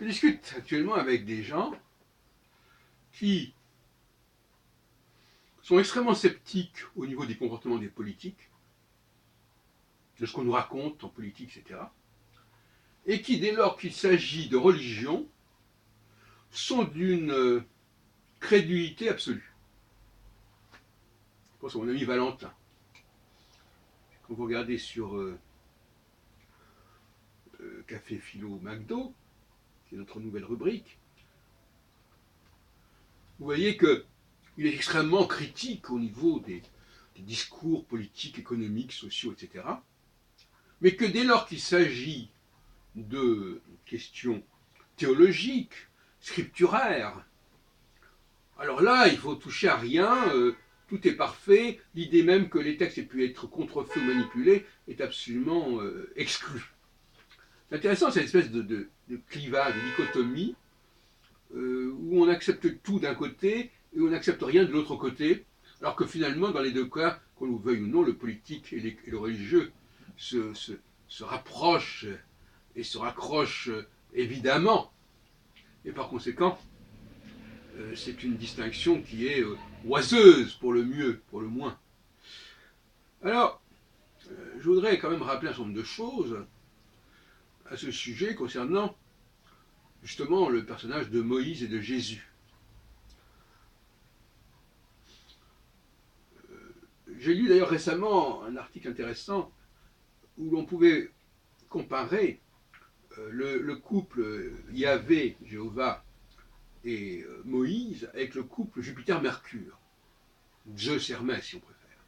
Je discute actuellement avec des gens qui sont extrêmement sceptiques au niveau des comportements des politiques, de ce qu'on nous raconte en politique, etc. Et qui, dès lors qu'il s'agit de religion, sont d'une crédulité absolue. Je pense à mon ami Valentin. Quand vous regardez sur Café Philo McDo, qui est notre nouvelle rubrique, vous voyez qu'il est extrêmement critique au niveau des discours politiques, économiques, sociaux, etc. Mais que dès lors qu'il s'agit de questions théologiques, scripturaires, alors là, il faut toucher à rien, tout est parfait, l'idée même que les textes aient pu être contrefaits ou manipulés est absolument exclue. C'est intéressant cette espèce de clivage, de dichotomie, où on accepte tout d'un côté et on n'accepte rien de l'autre côté, alors que finalement, dans les deux cas, qu'on le veuille ou non, le politique et le religieux se rapprochent et se raccrochent évidemment. Et par conséquent, c'est une distinction qui est oiseuse pour le mieux, pour le moins. Alors, je voudrais quand même rappeler un certain nombre de choses à ce sujet concernant justement le personnage de Moïse et de Jésus. J'ai lu d'ailleurs récemment un article intéressant où l'on pouvait comparer le couple Yahvé, Jéhovah, et Moïse avec le couple Jupiter-Mercure, Zeus-Hermès si on préfère.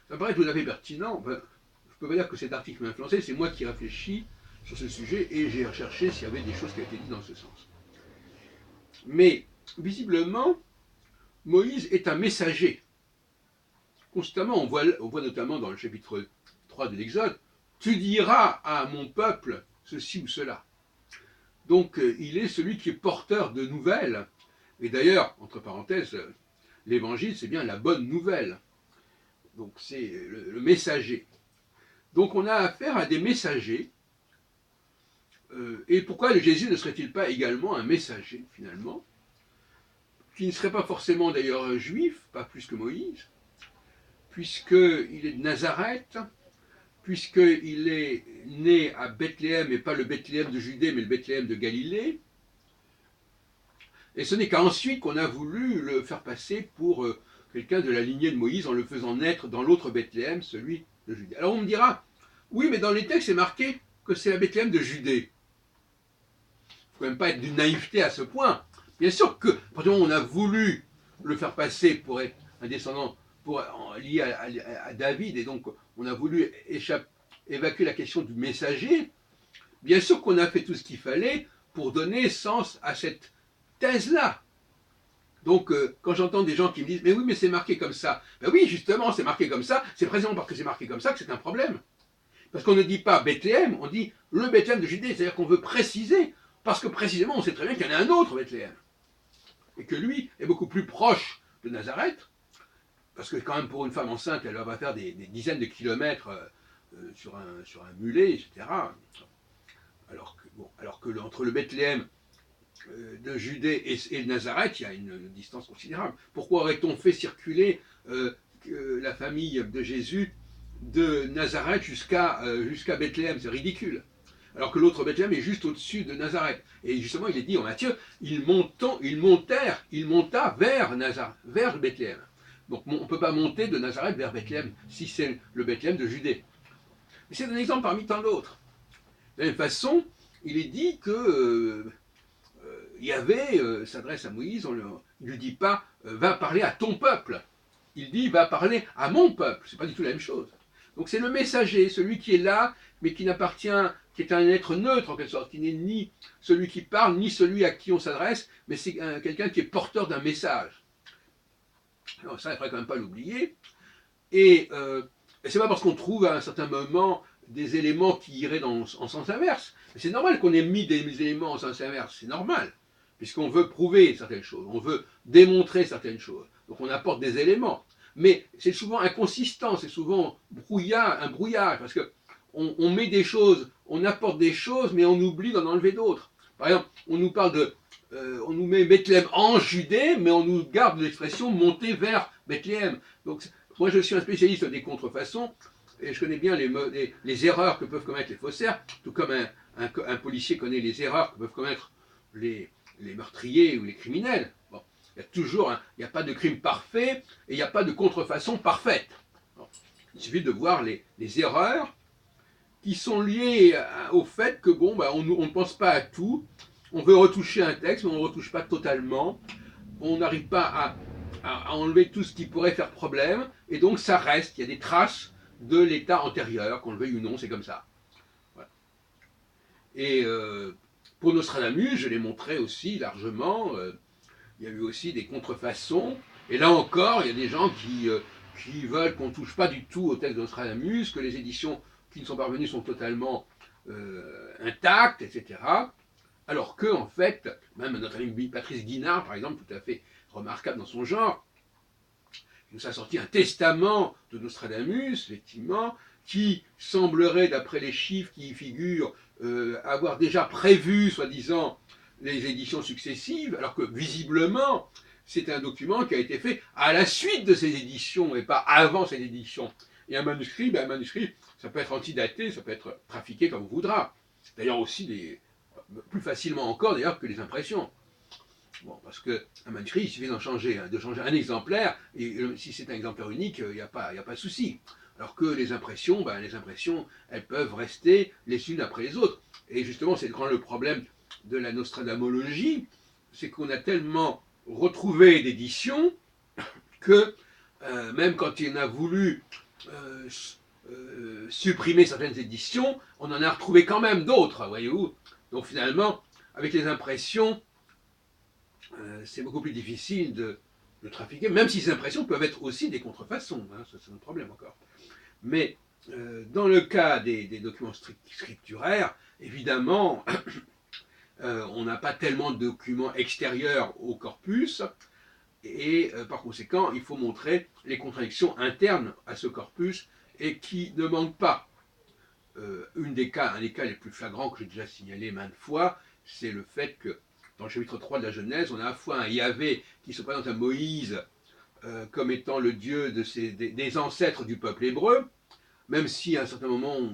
Ça paraît tout à fait pertinent. Enfin, je peux pas dire que cet article m'a influencé, c'est moi qui réfléchis sur ce sujet et j'ai recherché s'il y avait des choses qui avaient été dites dans ce sens. Mais visiblement, Moïse est un messager. Constamment, on voit notamment dans le chapitre 3 de l'Exode, tu diras à mon peuple ceci ou cela. Donc il est celui qui est porteur de nouvelles. Et d'ailleurs, entre parenthèses, l'évangile c'est bien la bonne nouvelle. Donc c'est le messager. Donc on a affaire à des messagers. Et pourquoi Jésus ne serait-il pas également un messager finalement, qui ne serait pas forcément d'ailleurs juif, pas plus que Moïse, puisqu'il est de Nazareth, puisqu'il est né à Bethléem, et pas le Bethléem de Judée, mais le Bethléem de Galilée. Et ce n'est qu'ensuite qu'on a voulu le faire passer pour quelqu'un de la lignée de Moïse en le faisant naître dans l'autre Bethléem, celui de Judée. Alors on me dira, oui, mais dans les textes, c'est marqué que c'est la Bethléem de Judée. Il ne faut même pas être d'une naïveté à ce point. Bien sûr que, on a voulu le faire passer pour être un descendant lié à David, et donc on a voulu évacuer la question du messager. Bien sûr qu'on a fait tout ce qu'il fallait pour donner sens à cette thèse-là. Donc, quand j'entends des gens qui me disent « Mais oui, mais c'est marqué comme ça », ben oui, justement, c'est marqué comme ça, c'est précisément parce que c'est marqué comme ça que c'est un problème. Parce qu'on ne dit pas Bethléem, on dit le Bethléem de Judée, c'est-à-dire qu'on veut préciser, parce que précisément, on sait très bien qu'il y en a un autre Bethléem. Et que lui est beaucoup plus proche de Nazareth, parce que quand même pour une femme enceinte, elle va faire des dizaines de kilomètres sur un mulet, etc. Alors que entre le Bethléem de Judée et de Nazareth, il y a une distance considérable. Pourquoi aurait-on fait circuler la famille de Jésus de Nazareth jusqu'à Bethléem? C'est ridicule. Alors que l'autre Bethléem est juste au-dessus de Nazareth. Et justement, il est dit en Matthieu, il monta vers Nazareth, vers Bethléem. Donc on ne peut pas monter de Nazareth vers Bethléem si c'est le Bethléem de Judée. Mais c'est un exemple parmi tant d'autres. De la même façon, il est dit que Yahvé s'adresse à Moïse, on ne lui dit pas va parler à ton peuple. Il dit va parler à mon peuple. C'est pas du tout la même chose. Donc c'est le messager, celui qui est là, mais qui n'appartient, qui est un être neutre en quelque sorte, qui n'est ni celui qui parle, ni celui à qui on s'adresse, mais c'est quelqu'un qui est porteur d'un message. Alors ça, il ne faudrait quand même pas l'oublier. Et c'est pas parce qu'on trouve à un certain moment des éléments qui iraient en sens inverse. Mais c'est normal qu'on ait mis des éléments en sens inverse, c'est normal, puisqu'on veut prouver certaines choses, on veut démontrer certaines choses. Donc on apporte des éléments. Mais c'est souvent inconsistant, c'est souvent un brouillard, parce qu'on met des choses, on apporte des choses, mais on oublie d'en enlever d'autres. Par exemple, on nous parle de, on nous met Bethléem en Judée, mais on nous garde l'expression monter vers Bethléem. Donc, moi, je suis un spécialiste des contrefaçons, et je connais bien les erreurs que peuvent commettre les faussaires, tout comme un policier connaît les erreurs que peuvent commettre les, les meurtriers ou les criminels. Bon, il y a toujours, il n'y a pas de crime parfait, et il n'y a pas de contrefaçon parfaite. Bon, il suffit de voir les erreurs qui sont liées au fait que bon, bah, on ne pense pas à tout, on veut retoucher un texte, mais on ne le retouche pas totalement, on n'arrive pas à enlever tout ce qui pourrait faire problème, et donc ça reste, il y a des traces de l'état antérieur, qu'on le veuille ou non, c'est comme ça. Voilà. Et pour Nostradamus, je l'ai montré aussi largement, il y a eu aussi des contrefaçons, et là encore, il y a des gens qui veulent qu'on ne touche pas du tout au texte de Nostradamus, que les éditions qui ne sont pas revenues sont totalement intactes, etc. Alors que, en fait, même notre ami Patrice Guinard, par exemple, tout à fait remarquable dans son genre, il nous a sorti un testament de Nostradamus, effectivement, qui semblerait, d'après les chiffres qui y figurent, avoir déjà prévu, soi-disant, les éditions successives, alors que visiblement, c'est un document qui a été fait à la suite de ces éditions et pas avant ces éditions. Et un manuscrit, ça peut être antidaté, ça peut être trafiqué comme on voudra. D'ailleurs aussi, plus facilement encore d'ailleurs que les impressions. Bon, parce qu'un manuscrit, il suffit de changer un exemplaire, et si c'est un exemplaire unique, il n'y a pas de souci. Alors que les impressions, elles peuvent rester les unes après les autres. Et justement, c'est le problème de la nostradamologie, c'est qu'on a tellement retrouvé d'éditions que même quand il en a voulu supprimer certaines éditions, on en a retrouvé quand même d'autres, voyez-vous. Donc finalement, avec les impressions, c'est beaucoup plus difficile de trafiquer, même si ces impressions peuvent être aussi des contrefaçons, hein, c'est un problème encore. Mais dans le cas des documents scripturaires, évidemment, on n'a pas tellement de documents extérieurs au corpus, et par conséquent, il faut montrer les contradictions internes à ce corpus, et qui ne manquent pas. Un des cas les plus flagrants que j'ai déjà signalé maintes fois, c'est le fait que dans le chapitre 3 de la Genèse, on a à la fois un Yahvé qui se présente à Moïse comme étant le Dieu des ancêtres du peuple hébreu, même si à un certain moment,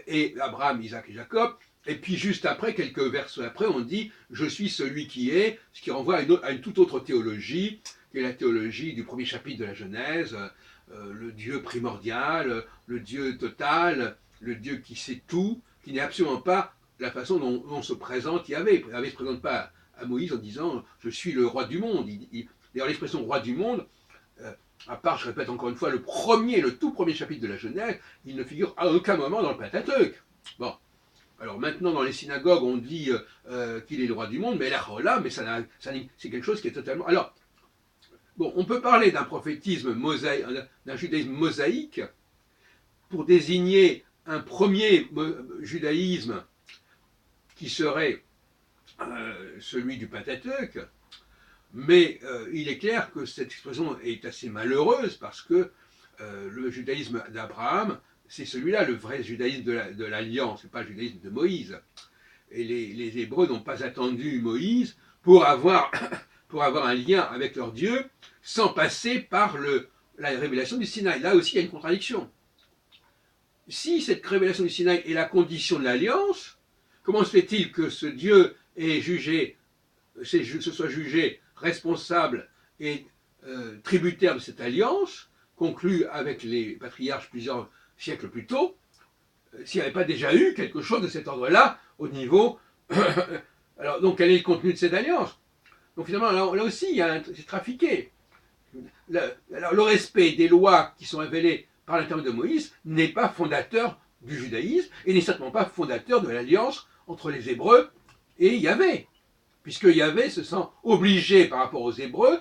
et Abraham, Isaac et Jacob, et puis juste après, quelques versets après, on dit « Je suis celui qui est », ce qui renvoie à une toute autre théologie, qui est la théologie du premier chapitre de la Genèse, le Dieu primordial, le Dieu total, le Dieu qui sait tout, qui n'est absolument pas la façon dont on se présente Yahvé. Yahvé ne se présente pas à Moïse en disant « Je suis le roi du monde ». D'ailleurs, l'expression « roi du monde », à part, je répète encore une fois, le tout premier chapitre de la Genèse, il ne figure à aucun moment dans le Pentateuque. Bon. Alors maintenant, dans les synagogues, on dit qu'il est le roi du monde, mais là, c'est quelque chose qui est totalement... Alors, bon, on peut parler d'un prophétisme mosaïque, d'un judaïsme mosaïque, pour désigner un premier judaïsme qui serait celui du Pentateuque, mais il est clair que cette expression est assez malheureuse parce que le judaïsme d'Abraham, c'est celui-là, le vrai judaïsme de l'Alliance, c'est pas le judaïsme de Moïse. Et les Hébreux n'ont pas attendu Moïse pour avoir un lien avec leur Dieu sans passer par la révélation du Sinaï. Là aussi, il y a une contradiction. Si cette révélation du Sinaï est la condition de l'Alliance, comment se fait-il que ce Dieu se soit jugé responsable et tributaire de cette alliance, conclue avec les patriarches plusieurs siècles plus tôt, s'il n'y avait pas déjà eu quelque chose de cet ordre-là au niveau... Alors, donc, quel est le contenu de cette alliance? Donc, finalement, là aussi, c'est trafiqué. Alors, le respect des lois qui sont révélées par l'intermédiaire de Moïse n'est pas fondateur du judaïsme et n'est certainement pas fondateur de l'alliance entre les Hébreux et Yahvé, puisque Yahvé se sent obligé par rapport aux Hébreux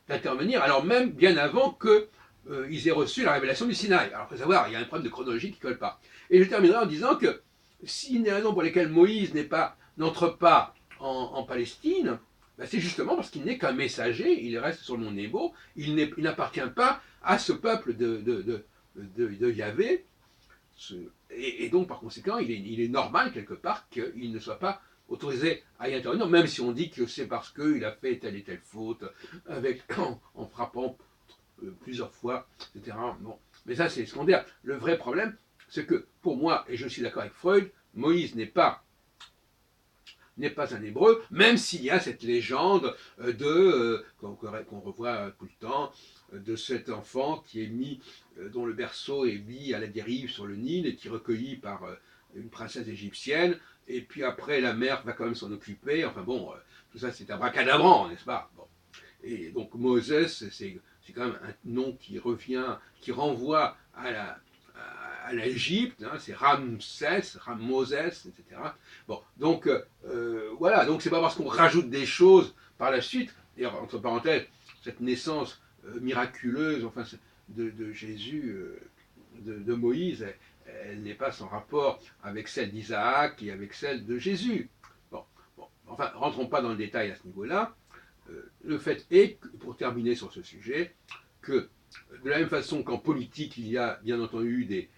d'intervenir, alors même bien avant qu'ils aient reçu la révélation du Sinaï. Alors, il faut savoir, il y a un problème de chronologie qui ne colle pas. Et je terminerai en disant que si une des raisons pour lesquelles Moïse n'entre pas en Palestine, ben c'est justement parce qu'il n'est qu'un messager, il reste sur le mont Nebo, il n'appartient pas à ce peuple de Yahvé, et donc par conséquent, il est normal quelque part qu'il ne soit pas autorisé à y intervenir, même si on dit que c'est parce qu'il a fait telle et telle faute, en frappant plusieurs fois, etc. Bon. Mais ça, c'est secondaire. Le vrai problème, c'est que, pour moi, et je suis d'accord avec Freud, Moïse n'est pas un hébreu, même s'il y a cette légende qu'on revoit tout le temps, de cet enfant qui est mis, dont le berceau est mis à la dérive sur le Nil et qui est recueilli par une princesse égyptienne, et puis après la mère va quand même s'en occuper, enfin bon, tout ça c'est abracadabrant, n'est-ce pas? Bon. Et donc Moses, c'est quand même un nom qui renvoie à l'Égypte, hein, c'est Ramsès, Moses, etc. Bon, donc voilà, donc c'est pas parce qu'on rajoute des choses par la suite, et entre parenthèses, cette naissance miraculeuse, enfin, de Jésus, de Moïse, elle n'est pas sans rapport avec celle d'Isaac et avec celle de Jésus. Bon, bon, enfin, rentrons pas dans le détail à ce niveau-là. Le fait est, pour terminer sur ce sujet, que de la même façon qu'en politique, il y a bien entendu des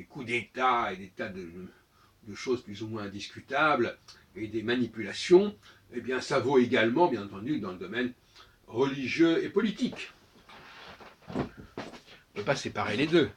coups d'État et des tas de choses plus ou moins indiscutables et des manipulations, eh bien ça vaut également, bien entendu, dans le domaine religieux et politique. On ne peut pas séparer les deux.